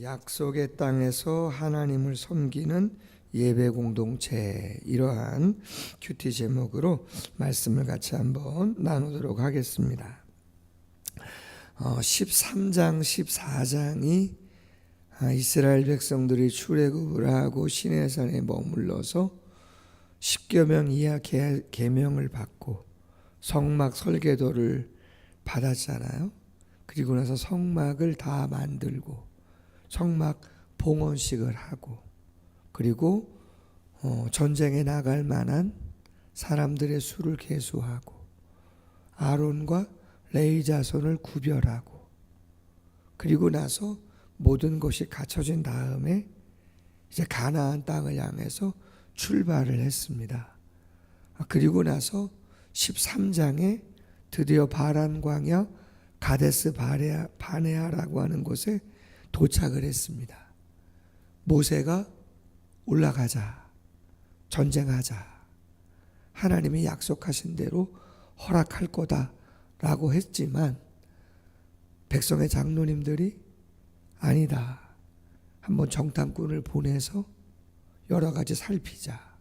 약속의 땅에서 하나님을 섬기는 예배 공동체, 이러한 큐티 제목으로 말씀을 같이 한번 나누도록 하겠습니다. 13장, 14장이 이스라엘 백성들이 출애굽을 하고 시내산에 머물러서 10여 명 이하 계명을 받고 성막 설계도를 받았잖아요. 그리고 나서 성막을 다 만들고 성막 봉헌식을 하고, 그리고 전쟁에 나갈 만한 사람들의 수를 계수하고 아론과 레위 자손을 구별하고, 그리고 나서 모든 것이 갖춰진 다음에 이제 가나안 땅을 향해서 출발을 했습니다. 그리고 나서 13장에 드디어 바란 광야 가데스 바네아라고 하는 곳에 도착을 했습니다. 모세가 올라가자, 전쟁하자, 하나님이 약속하신 대로 허락할 거다라고 했지만 백성의 장로님들이 아니다, 한번 정탐꾼을 보내서 여러 가지 살피자,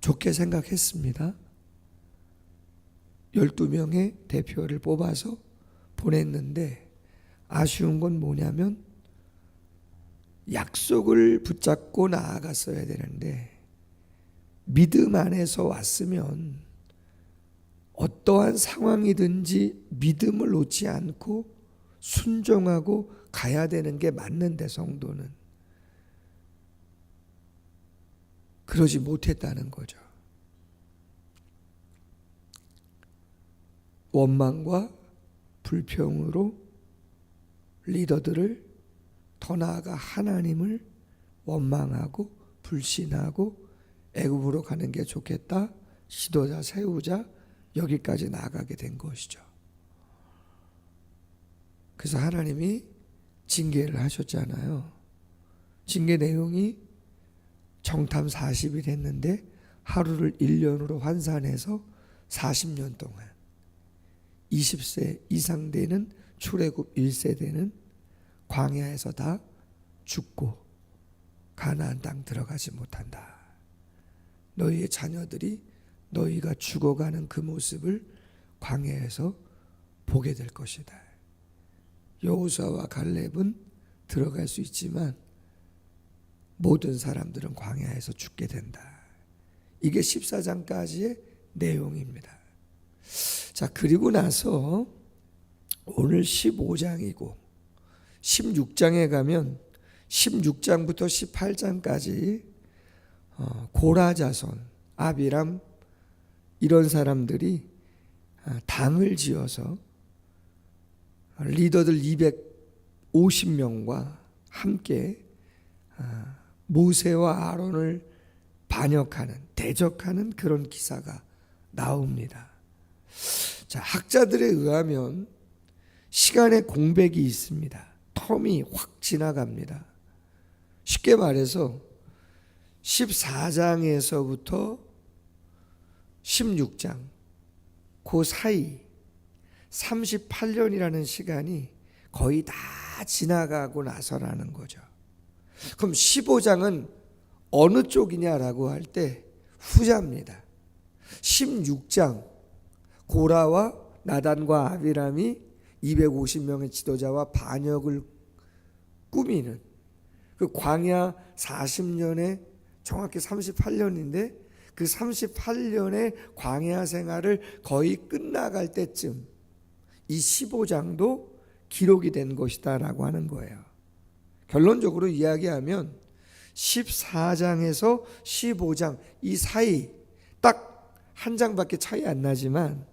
좋게 생각했습니다. 12명의 대표를 뽑아서 보냈는데 아쉬운 건 뭐냐면 약속을 붙잡고 나아갔어야 되는데 믿음 안에서 왔으면 어떠한 상황이든지 믿음을 놓지 않고 순종하고 가야 되는 게 맞는데, 성도는 그러지 못했다는 거죠. 원망과 불평으로 리더들을, 더 나아가 하나님을 원망하고 불신하고 애굽으로 가는 게 좋겠다, 지도자 세우자, 여기까지 나아가게 된 것이죠. 그래서 하나님이 징계를 하셨잖아요. 징계 내용이 정탐 40일 했는데 하루를 1년으로 환산해서 40년 동안 20세 이상 되는 출애굽 1세대는 광야에서 다 죽고 가나안 땅 들어가지 못한다. 너희의 자녀들이 너희가 죽어가는 그 모습을 광야에서 보게 될 것이다. 여호수아와 갈렙은 들어갈 수 있지만 모든 사람들은 광야에서 죽게 된다. 이게 14장까지의 내용입니다. 자, 그리고 나서 오늘 15장이고 16장에 가면 16장부터 18장까지 고라 자손, 아비람, 이런 사람들이 당을 지어서 리더들 250명과 함께 모세와 아론을 반역하는, 대적하는 그런 기사가 나옵니다. 자, 학자들에 의하면 시간의 공백이 있습니다. 텀이 확 지나갑니다. 쉽게 말해서 14장에서부터 16장 그 사이 38년이라는 시간이 거의 다 지나가고 나서라는 거죠. 그럼 15장은 어느 쪽이냐라고 할 때 후자입니다. 16장 고라와 나단과 아비람이 250명의 지도자와 반역을 꾸미는 그 광야 40년에 정확히 38년인데 그 38년의 광야 생활을 거의 끝나갈 때쯤 이 15장도 기록이 된 것이다 라고 하는 거예요. 결론적으로 이야기하면 14장에서 15장 이 사이 딱 한 장밖에 차이 안 나지만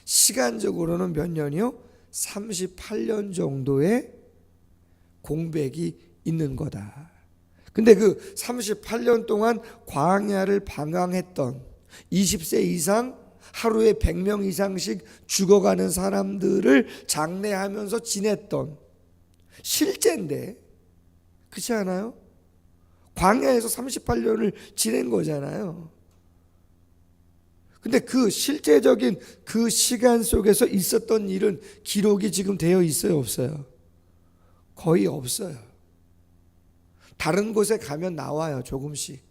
시간적으로는 몇 년이요? 38년 정도의 공백이 있는 거다. 근데 그 38년 동안 광야를 방황했던 20세 이상 하루에 100명 이상씩 죽어가는 사람들을 장례하면서 지냈던 실제인데, 그렇지 않아요? 광야에서 38년을 지낸 거잖아요. 근데 그 실제적인 그 시간 속에서 있었던 일은 기록이 지금 되어 있어요, 없어요? 거의 없어요. 다른 곳에 가면 나와요, 조금씩.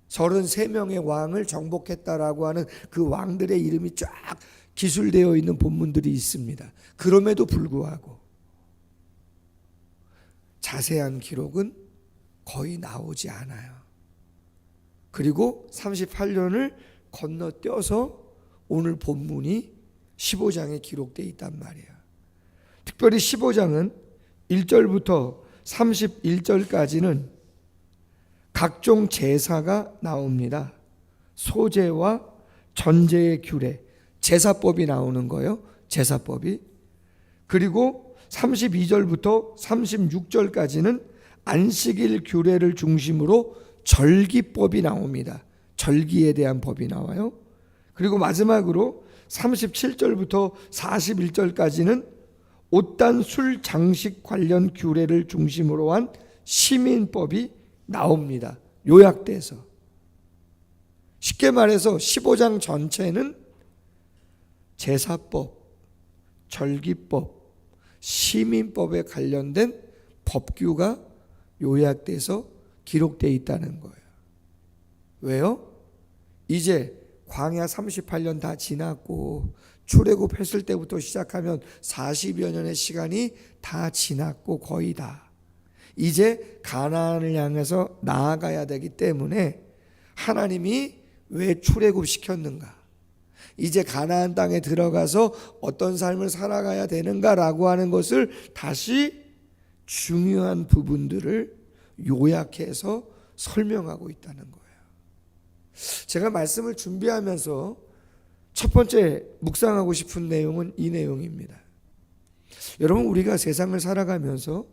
33명의 왕을 정복했다라고 하는 그 왕들의 이름이 쫙 기술되어 있는 본문들이 있습니다. 그럼에도 불구하고 자세한 기록은 거의 나오지 않아요. 그리고 38년을 건너뛰어서 오늘 본문이 15장에 기록되어 있단 말이에요. 특별히 15장은 1절부터 31절까지는 각종 제사가 나옵니다. 소제와 전제의 규례, 제사법이 나오는 거예요. 제사법이. 그리고 32절부터 36절까지는 안식일 규례를 중심으로 절기법이 나옵니다. 절기에 대한 법이 나와요. 그리고 마지막으로 37절부터 41절까지는 옷단 술 장식 관련 규례를 중심으로 한 시민법이 나옵니다. 요약돼서. 쉽게 말해서 15장 전체는 제사법, 절기법, 시민법에 관련된 법규가 요약돼서 기록되어 있다는 거예요. 왜요? 이제 광야 38년 다 지났고 출애굽했을 때부터 시작하면 40여 년의 시간이 다 지났고 거의 다. 이제 가나안을 향해서 나아가야 되기 때문에 하나님이 왜 출애굽시켰는가? 이제 가나안 땅에 들어가서 어떤 삶을 살아가야 되는가라고 하는 것을 다시 중요한 부분들을 요약해서 설명하고 있다는 거예요. 제가 말씀을 준비하면서 첫 번째 묵상하고 싶은 내용은 이 내용입니다. 여러분, 우리가 세상을 살아가면서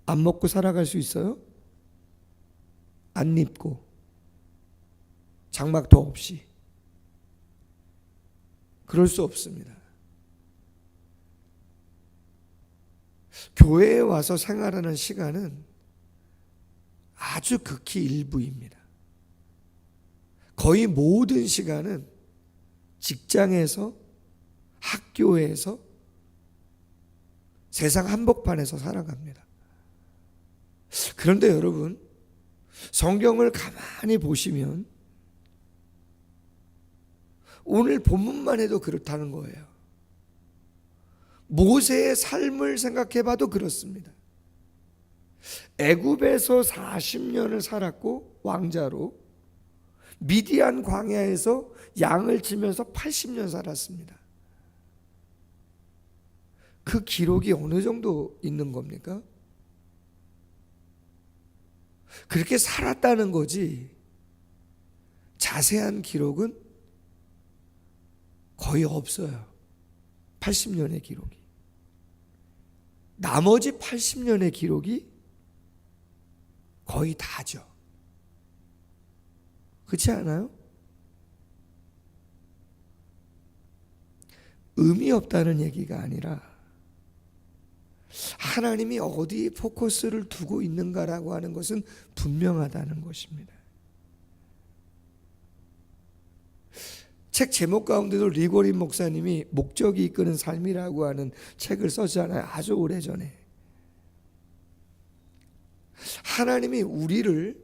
안 먹고 살아갈 수 있어요? 안 입고 장막도 없이 그럴 수 없습니다. 교회에 와서 생활하는 시간은 아주 극히 일부입니다. 거의 모든 시간은 직장에서, 학교에서, 세상 한복판에서 살아갑니다. 그런데 여러분, 성경을 가만히 보시면 오늘 본문만 해도 그렇다는 거예요. 모세의 삶을 생각해 봐도 그렇습니다. 애굽에서 40년을 살았고 왕자로, 미디안 광야에서 양을 치면서 80년 살았습니다. 그 기록이 어느 정도 있는 겁니까? 그렇게 살았다는 거지 자세한 기록은 거의 없어요. 80년의 기록이. 나머지 80년의 기록이 거의 다죠. 그렇지 않아요? 의미 없다는 얘기가 아니라 하나님이 어디에 포커스를 두고 있는가라고 하는 것은 분명하다는 것입니다. 책 제목 가운데도 리고린 목사님이 목적이 이끄는 삶이라고 하는 책을 썼잖아요. 아주 오래전에. 하나님이 우리를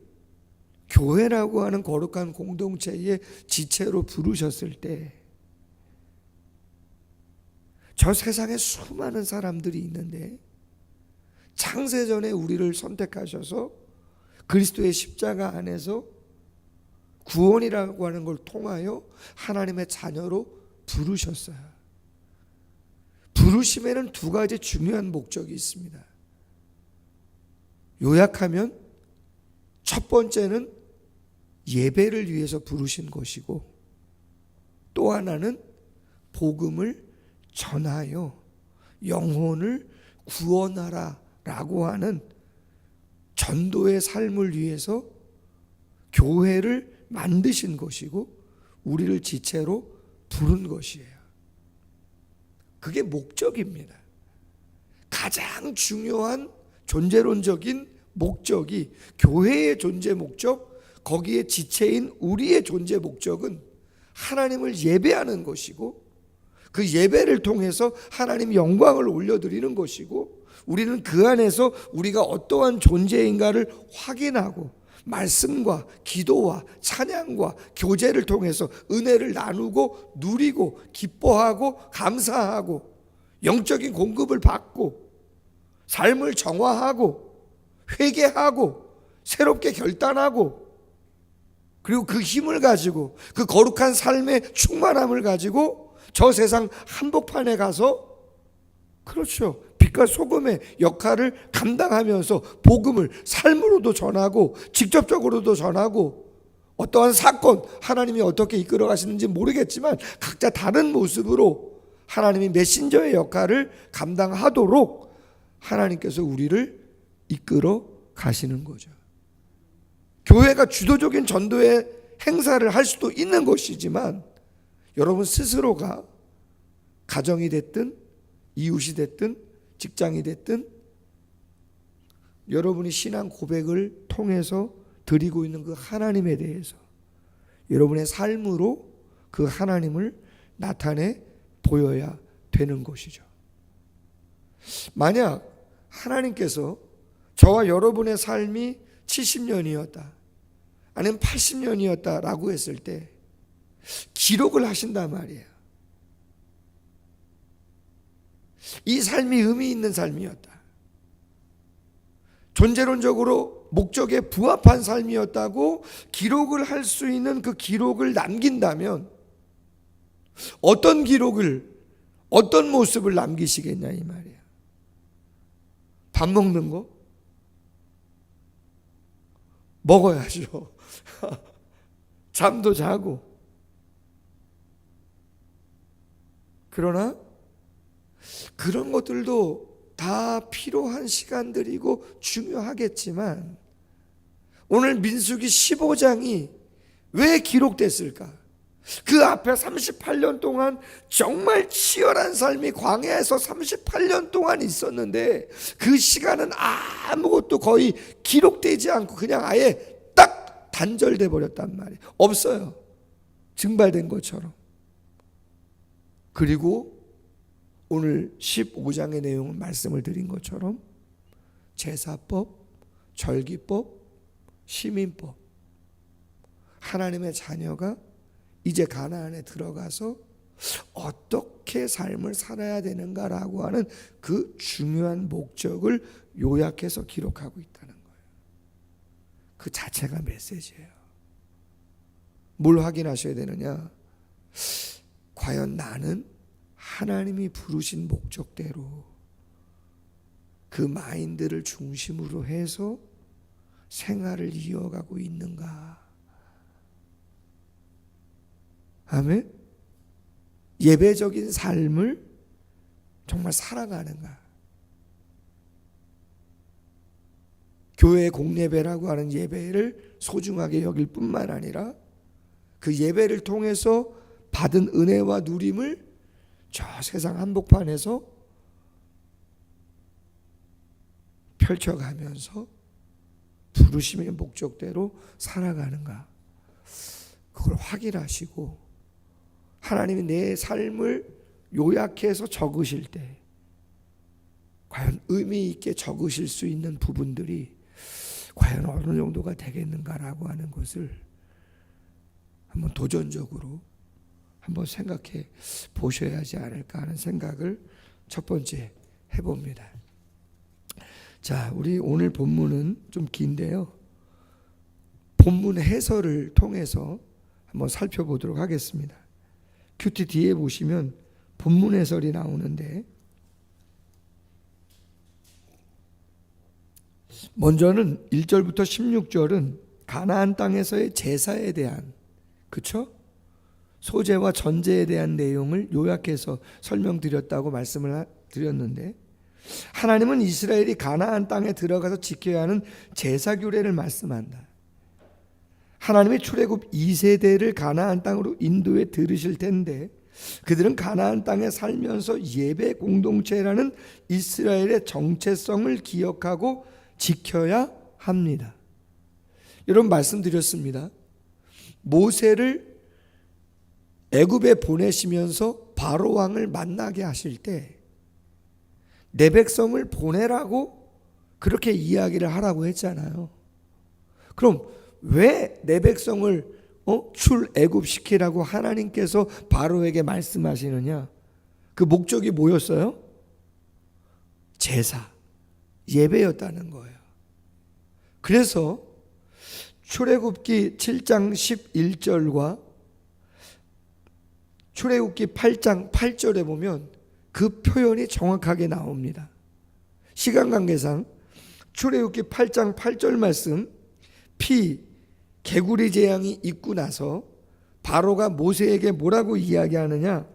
교회라고 하는 거룩한 공동체의 지체로 부르셨을 때 저 세상에 수많은 사람들이 있는데 창세전에 우리를 선택하셔서 그리스도의 십자가 안에서 구원이라고 하는 걸 통하여 하나님의 자녀로 부르셨어요. 부르심에는 두 가지 중요한 목적이 있습니다. 요약하면 첫 번째는 예배를 위해서 부르신 것이고, 또 하나는 복음을 전하여 영혼을 구원하라 라고 하는 전도의 삶을 위해서 교회를 만드신 것이고 우리를 지체로 부른 것이에요. 그게 목적입니다. 가장 중요한 존재론적인 목적이 교회의 존재 목적, 거기에 지체인 우리의 존재 목적은 하나님을 예배하는 것이고 그 예배를 통해서 하나님 영광을 올려드리는 것이고 우리는 그 안에서 우리가 어떠한 존재인가를 확인하고 말씀과 기도와 찬양과 교제를 통해서 은혜를 나누고 누리고 기뻐하고 감사하고 영적인 공급을 받고 삶을 정화하고 회개하고 새롭게 결단하고 그리고 그 힘을 가지고 그 거룩한 삶의 충만함을 가지고 저 세상 한복판에 가서 그렇죠, 빛과 소금의 역할을 감당하면서 복음을 삶으로도 전하고 직접적으로도 전하고 어떠한 사건 하나님이 어떻게 이끌어 가시는지 모르겠지만 각자 다른 모습으로 하나님이 메신저의 역할을 감당하도록 하나님께서 우리를 이끌어 가시는 거죠. 교회가 주도적인 전도의 행사를 할 수도 있는 것이지만 여러분 스스로가 가정이 됐든 이웃이 됐든 직장이 됐든 여러분이 신앙 고백을 통해서 드리고 있는 그 하나님에 대해서 여러분의 삶으로 그 하나님을 나타내 보여야 되는 것이죠. 만약 하나님께서 저와 여러분의 삶이 70년이었다 아니면 80년이었다라고 했을 때 기록을 하신단 말이에요. 이 삶이 의미 있는 삶이었다, 존재론적으로 목적에 부합한 삶이었다고 기록을 할 수 있는 그 기록을 남긴다면 어떤 기록을 어떤 모습을 남기시겠냐 이 말이야. 밥 먹는 거? 먹어야죠. 잠도 자고. 그러나 그런 것들도 다 필요한 시간들이고 중요하겠지만 오늘 민수기 15장이 왜 기록됐을까? 그 앞에 38년 동안 정말 치열한 삶이 광야에서 38년 동안 있었는데 그 시간은 아무것도 거의 기록되지 않고 그냥 아예 딱 단절돼 버렸단 말이에요. 없어요, 증발된 것처럼. 그리고 오늘 15장의 내용은 말씀을 드린 것처럼 제사법, 절기법, 시민법, 하나님의 자녀가 이제 가나안에 들어가서 어떻게 삶을 살아야 되는가라고 하는 그 중요한 목적을 요약해서 기록하고 있다는 거예요. 그 자체가 메시지예요. 뭘 확인하셔야 되느냐? 과연 나는 하나님이 부르신 목적대로 그 마인드를 중심으로 해서 생활을 이어가고 있는가? 아멘. 예배적인 삶을 정말 살아가는가? 교회 공예배라고 하는 예배를 소중하게 여길 뿐만 아니라 그 예배를 통해서 받은 은혜와 누림을 저 세상 한복판에서 펼쳐가면서 부르심의 목적대로 살아가는가? 그걸 확인하시고 하나님이 내 삶을 요약해서 적으실 때 과연 의미 있게 적으실 수 있는 부분들이 과연 어느 정도가 되겠는가라고 하는 것을 한번 도전적으로 한번 생각해 보셔야 하지 않을까 하는 생각을 첫 번째 해봅니다. 자, 우리 오늘 본문은 좀 긴데요, 본문 해설을 통해서 한번 살펴보도록 하겠습니다. 큐티 뒤에 보시면 본문 해설이 나오는데 먼저는 1절부터 16절은 가나안 땅에서의 제사에 대한, 그렇죠? 소제와 전제에 대한 내용을 요약해서 설명드렸다고 말씀을 드렸는데 하나님은 이스라엘이 가나안 땅에 들어가서 지켜야 하는 제사 규례를 말씀한다. 하나님의 출애굽 2세대를 가나안 땅으로 인도해 들으실 텐데 그들은 가나안 땅에 살면서 예배 공동체라는 이스라엘의 정체성을 기억하고 지켜야 합니다. 여러분 말씀드렸습니다. 모세를 애굽에 보내시면서 바로 왕을 만나게 하실 때 내 백성을 보내라고 그렇게 이야기를 하라고 했잖아요. 그럼 왜 내 백성을 출애굽시키라고 하나님께서 바로에게 말씀하시느냐? 그 목적이 뭐였어요? 제사, 예배였다는 거예요. 그래서 출애굽기 7장 11절과 출애굽기 8장 8절에 보면 그 표현이 정확하게 나옵니다. 시간 관계상 출애굽기 8장 8절 말씀, 개구리 재앙이 있고 나서 바로가 모세에게 뭐라고 이야기하느냐?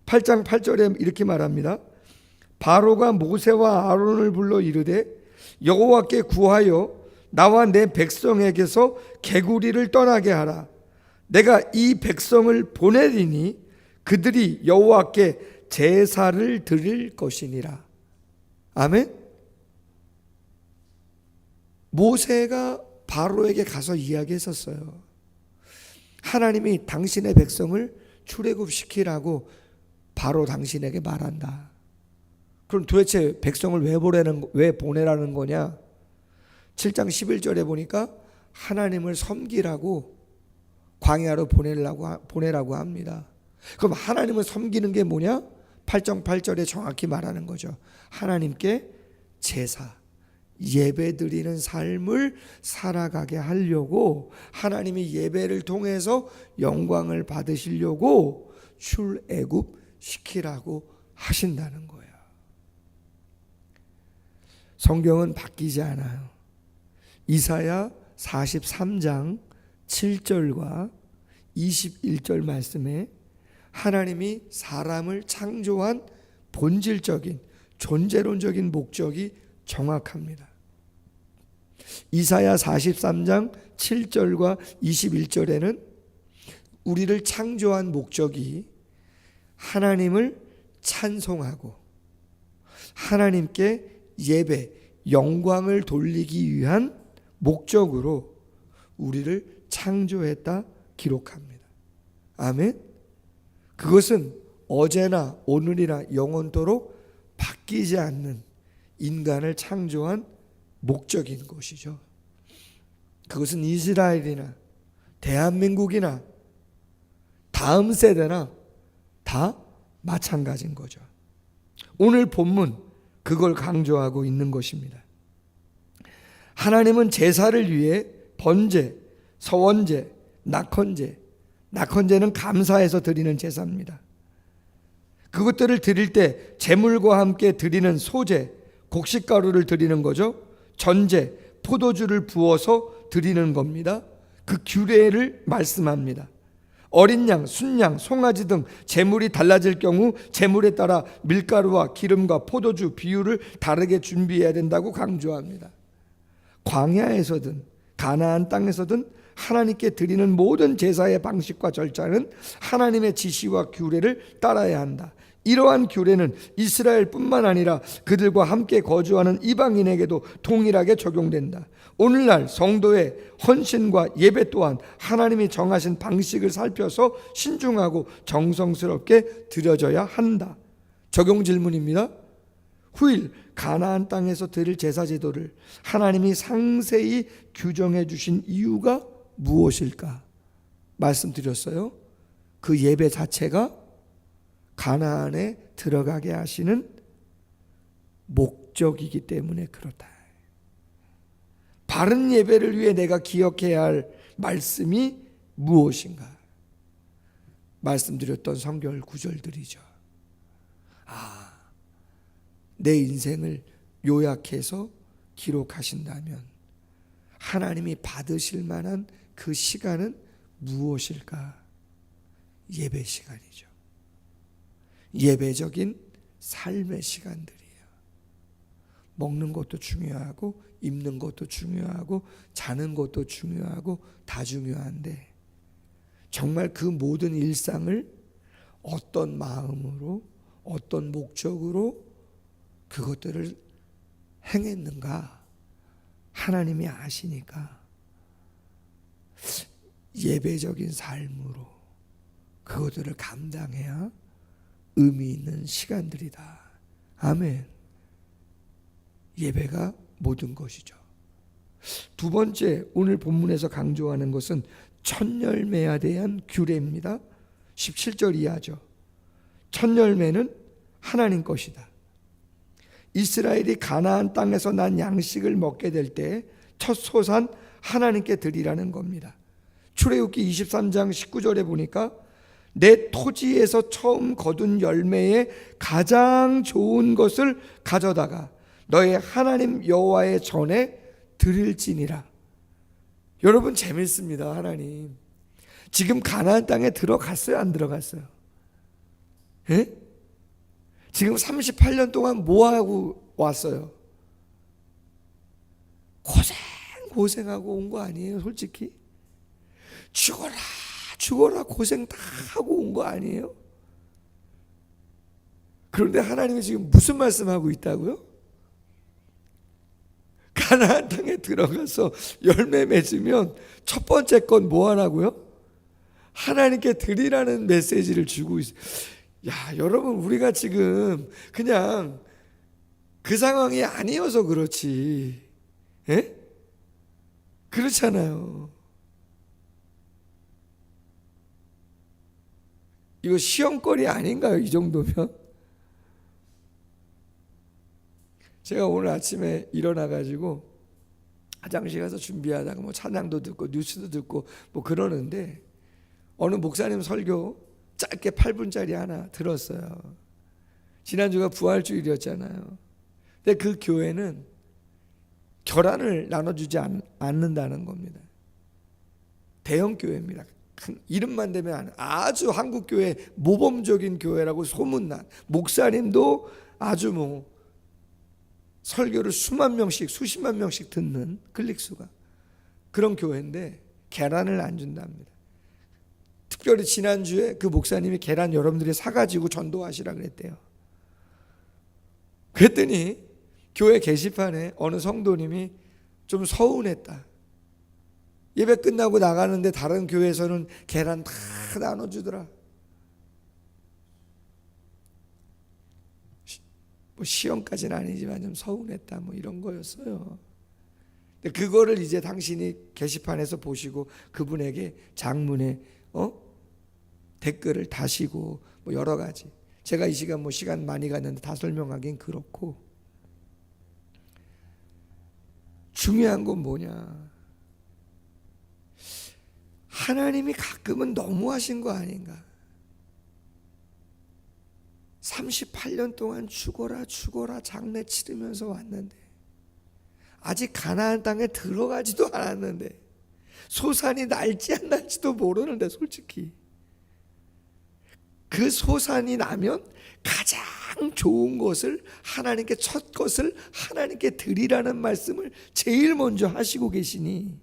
8장 8절에 이렇게 말합니다. 바로가 모세와 아론을 불러 이르되 여호와께 구하여 나와 내 백성에게서 개구리를 떠나게 하라. 내가 이 백성을 보내리니 그들이 여호와께 제사를 드릴 것이니라. 아멘. 모세가 바로에게 가서 이야기했었어요. 하나님이 당신의 백성을 출애굽시키라고 바로 당신에게 말한다. 그럼 도대체 백성을 왜 보내라는 거냐? 7장 11절에 보니까 하나님을 섬기라고 광야로 보내라고 합니다. 그럼 하나님을 섬기는 게 뭐냐? 8장 8절에 정확히 말하는 거죠. 하나님께 제사, 예배드리는 삶을 살아가게 하려고, 하나님이 예배를 통해서 영광을 받으시려고 출애굽시키라고 하신다는 거예요. 성경은 바뀌지 않아요. 이사야 43장 7절과 21절 말씀에 하나님이 사람을 창조한 본질적인 존재론적인 목적이 정확합니다. 이사야 43장 7절과 21절에는 우리를 창조한 목적이 하나님을 찬송하고 하나님께 예배, 영광을 돌리기 위한 목적으로 우리를 창조했다 기록합니다. 아멘. 그것은 어제나 오늘이나 영원토록 바뀌지 않는 인간을 창조한 목적인 것이죠. 그것은 이스라엘이나 대한민국이나 다음 세대나 다 마찬가지인 거죠. 오늘 본문 그걸 강조하고 있는 것입니다. 하나님은 제사를 위해 번제, 서원제, 낙헌제는 감사해서 드리는 제사입니다. 그것들을 드릴 때 제물과 함께 드리는 소제, 곡식가루를 드리는 거죠. 전제, 포도주를 부어서 드리는 겁니다. 그 규례를 말씀합니다. 어린 양, 순양, 송아지 등 제물이 달라질 경우 제물에 따라 밀가루와 기름과 포도주 비율을 다르게 준비해야 된다고 강조합니다. 광야에서든 가나안 땅에서든 하나님께 드리는 모든 제사의 방식과 절차는 하나님의 지시와 규례를 따라야 한다. 이러한 규례는 이스라엘뿐만 아니라 그들과 함께 거주하는 이방인에게도 동일하게 적용된다. 오늘날 성도의 헌신과 예배 또한 하나님이 정하신 방식을 살펴서 신중하고 정성스럽게 드려져야 한다. 적용 질문입니다. 후일 가나안 땅에서 드릴 제사 제도를 하나님이 상세히 규정해 주신 이유가 무엇일까? 말씀드렸어요. 그 예배 자체가 가나안에 들어가게 하시는 목적이기 때문에 그렇다. 바른 예배를 위해 내가 기억해야 할 말씀이 무엇인가? 말씀드렸던 성경 구절들이죠. 내 인생을 요약해서 기록하신다면 하나님이 받으실 만한 그 시간은 무엇일까? 예배 시간이죠. 예배적인 삶의 시간들이에요. 먹는 것도 중요하고 입는 것도 중요하고 자는 것도 중요하고 다 중요한데 정말 그 모든 일상을 어떤 마음으로 어떤 목적으로 그것들을 행했는가 하나님이 아시니까 예배적인 삶으로 그것들을 감당해야 의미 있는 시간들이다. 아멘. 예배가 모든 것이죠. 두 번째, 오늘 본문에서 강조하는 것은 첫 열매에 대한 규례입니다. 17절 이하죠. 첫 열매는 하나님 것이다. 이스라엘이 가나안 땅에서 난 양식을 먹게 될 때 첫 소산 하나님께 드리라는 겁니다. 출애굽기 23장 19절에 보니까 내 토지에서 처음 거둔 열매의 가장 좋은 것을 가져다가 너의 하나님 여호와의 전에 드릴지니라. 여러분, 재밌습니다. 하나님 지금 가나안 땅에 들어갔어요, 안 들어갔어요? 예? 지금 38년 동안 뭐하고 왔어요? 고생하고 온 거 아니에요? 솔직히 죽어라 고생 다 하고 온 거 아니에요? 그런데 하나님이 지금 무슨 말씀하고 있다고요? 가나안 땅에 들어가서 열매 맺으면 첫 번째 건 뭐 하라고요? 하나님께 드리라는 메시지를 주고 있어요. 야, 여러분, 우리가 지금 그냥 그 상황이 아니어서 그렇지, 예? 그렇잖아요. 이거 시험거리 아닌가요? 이 정도면? 제가 오늘 아침에 일어나가지고 화장실 가서 준비하다가 뭐 찬양도 듣고 뉴스도 듣고 뭐 그러는데 어느 목사님 설교 짧게 8분짜리 하나 들었어요. 지난주가 부활주일이었잖아요. 근데 그 교회는 결혼을 나눠주지 않는다는 겁니다. 대형 교회입니다. 이름만 대면 아주 한국교회 모범적인 교회라고 소문난, 목사님도 아주 뭐 설교를 수만 명씩 수십만 명씩 듣는 클릭수가 그런 교회인데 계란을 안 준답니다. 특별히 지난주에 그 목사님이 계란 여러분들이 사가지고 전도하시라 그랬대요. 그랬더니 교회 게시판에 어느 성도님이 좀 서운했다. 예배 끝나고 나가는데 다른 교회에서는 계란 다 나눠주더라. 뭐 시험까지는 아니지만 좀 서운했다, 뭐 이런 거였어요. 근데 그거를 이제 당신이 게시판에서 보시고 그분에게 장문에 댓글을 다시고 뭐 여러 가지. 제가 이 시간 뭐 시간 많이 갔는데 다 설명하긴 그렇고, 중요한 건 뭐냐? 하나님이 가끔은 너무하신 거 아닌가? 38년 동안 죽어라 장례 치르면서 왔는데 아직 가나안 땅에 들어가지도 않았는데 소산이 날지 안 날지도 모르는데, 솔직히 그 소산이 나면 가장 좋은 것을 하나님께, 첫 것을 하나님께 드리라는 말씀을 제일 먼저 하시고 계시니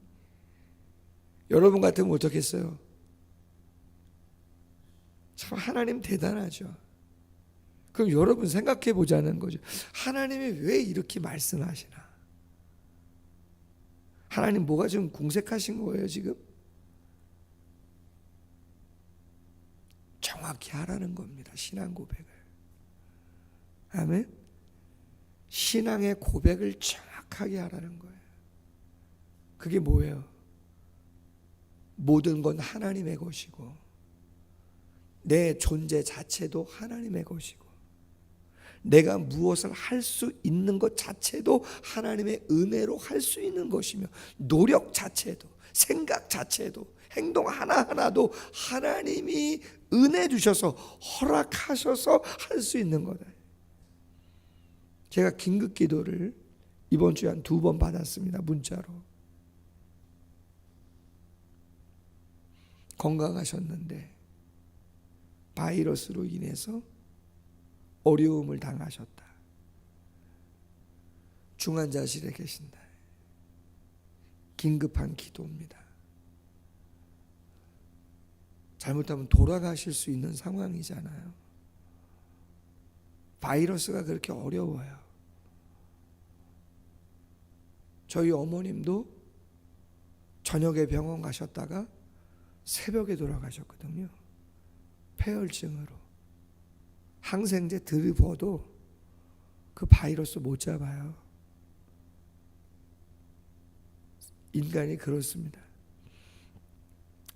여러분 같으면 어떻겠어요? 참 하나님 대단하죠. 그럼 여러분 생각해 보자는 거죠. 하나님이 왜 이렇게 말씀하시나? 하나님 뭐가 좀 궁색하신 거예요 지금? 정확히 하라는 겁니다. 신앙 고백을. 아멘. 신앙의 고백을 정확하게 하라는 거예요. 그게 뭐예요? 모든 건 하나님의 것이고 내 존재 자체도 하나님의 것이고 내가 무엇을 할 수 있는 것 자체도 하나님의 은혜로 할 수 있는 것이며 노력 자체도 생각 자체도 행동 하나하나도 하나님이 은혜 주셔서 허락하셔서 할 수 있는 거다. 제가 긴급 기도를 이번 주에 한 2번 받았습니다. 문자로. 건강하셨는데 바이러스로 인해서 어려움을 당하셨다. 중환자실에 계신다. 긴급한 기도입니다. 잘못하면 돌아가실 수 있는 상황이잖아요. 바이러스가 그렇게 어려워요. 저희 어머님도 저녁에 병원 가셨다가 새벽에 돌아가셨거든요. 폐혈증으로. 항생제 들이부어도 그 바이러스 못 잡아요. 인간이 그렇습니다.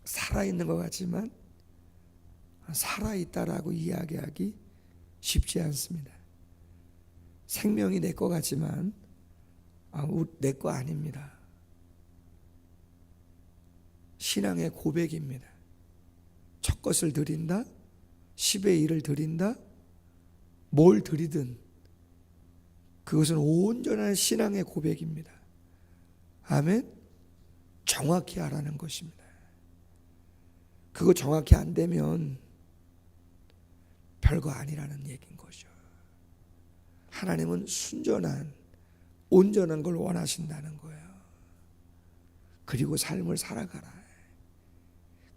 살아있는 것 같지만 살아있다라고 이야기하기 쉽지 않습니다. 생명이 내 것 같지만 내 거 아닙니다. 신앙의 고백입니다. 첫 것을 드린다, 10의 1을 드린다, 뭘 드리든 그것은 온전한 신앙의 고백입니다. 아멘. 정확히 하라는 것입니다. 그거 정확히 안 되면 별거 아니라는 얘기인 거죠. 하나님은 순전한 온전한 걸 원하신다는 거예요. 그리고 삶을 살아가라.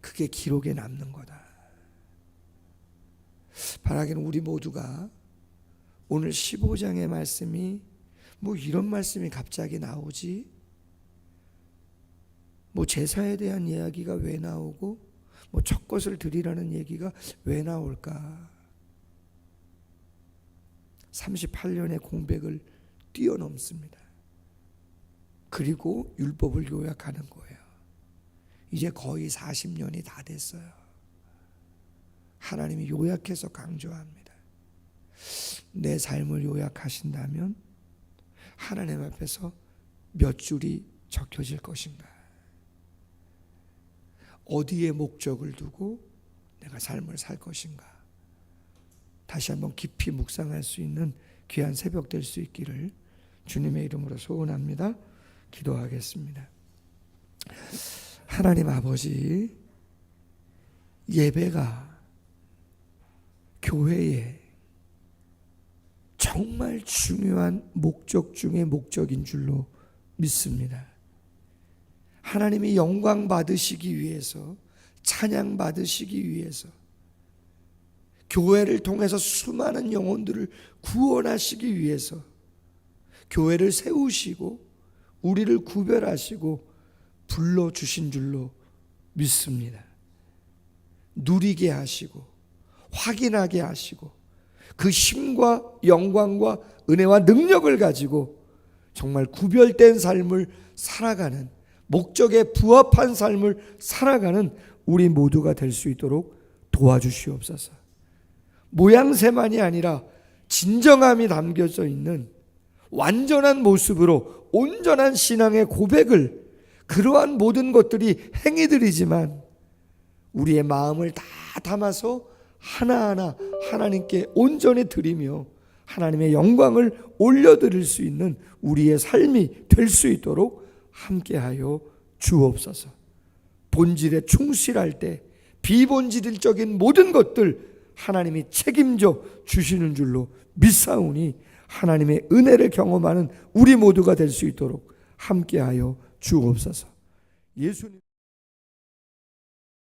그게 기록에 남는 거다. 바라기는 우리 모두가 오늘 15장의 말씀이 뭐 이런 말씀이 갑자기 나오지? 뭐 제사에 대한 이야기가 왜 나오고 뭐 첫 것을 드리라는 얘기가 왜 나올까? 38년의 공백을 뛰어넘습니다. 그리고 율법을 요약하는 거예요. 이제 거의 40년이 다 됐어요. 하나님이 요약해서 강조합니다. 내 삶을 요약하신다면 하나님 앞에서 몇 줄이 적혀질 것인가? 어디에 목적을 두고 내가 삶을 살 것인가? 다시 한번 깊이 묵상할 수 있는 귀한 새벽 될 수 있기를 주님의 이름으로 소원합니다. 기도하겠습니다. 하나님 아버지, 예배가 교회의 정말 중요한 목적 중의 목적인 줄로 믿습니다. 하나님이 영광 받으시기 위해서, 찬양 받으시기 위해서, 교회를 통해서 수많은 영혼들을 구원하시기 위해서 교회를 세우시고 우리를 구별하시고 불러주신 줄로 믿습니다. 누리게 하시고 확인하게 하시고 그 힘과 영광과 은혜와 능력을 가지고 정말 구별된 삶을 살아가는, 목적에 부합한 삶을 살아가는 우리 모두가 될 수 있도록 도와주시옵소서. 모양새만이 아니라 진정함이 담겨져 있는 완전한 모습으로 온전한 신앙의 고백을, 그러한 모든 것들이 행위들이지만 우리의 마음을 다 담아서 하나하나 하나님께 온전히 드리며 하나님의 영광을 올려드릴 수 있는 우리의 삶이 될 수 있도록 함께하여 주옵소서. 본질에 충실할 때 비본질적인 모든 것들 하나님이 책임져 주시는 줄로 믿사오니 하나님의 은혜를 경험하는 우리 모두가 될 수 있도록 함께하여 주옵소서. 예수님